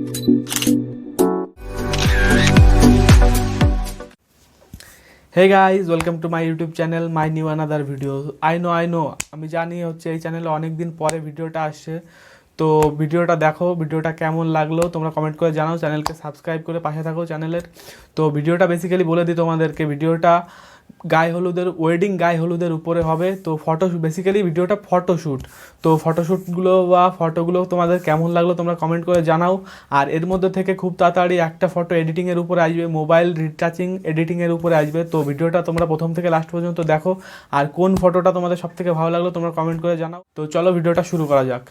Hey guys, welcome to my YouTube channel, my new another video. I know আমি জানি হচ্ছে এই চ্যানেলে অনেক দিন পরে ভিডিওটা আসছে। তো ভিডিওটা দেখো, ভিডিওটা কেমন লাগলো তোমরা কমেন্ট করে জানাও, চ্যানেলকে সাবস্ক্রাইব করে পাশে থাকো চ্যানেলের। তো ভিডিওটা বেসিক্যালি বলে দিই তোমাদেরকে, ভিডিওটা ওয়েডিং গায়ে হলুদের উপরে হবে। তো বেসিক্যালি ভিডিওটা ফটোশ্যুট। তো ফটোশ্যুটগুলো বা ফটোগুলো তোমাদের কেমন লাগলো তোমরা কমেন্ট করে জানাও। আর এর মধ্যে থেকে খুব তাড়াতাড়ি একটা ফটো এডিটিংয়ের উপরে আসবে, মোবাইল রিটাচিং এডিটিংয়ের উপরে আসবে। তো ভিডিওটা তোমরা প্রথম থেকে লাস্ট পর্যন্ত দেখো, আর কোন ফটোটা তোমাদের সব থেকে ভালো লাগলো তোমরা কমেন্ট করে জানাও। তো চলো ভিডিওটা শুরু করা যাক।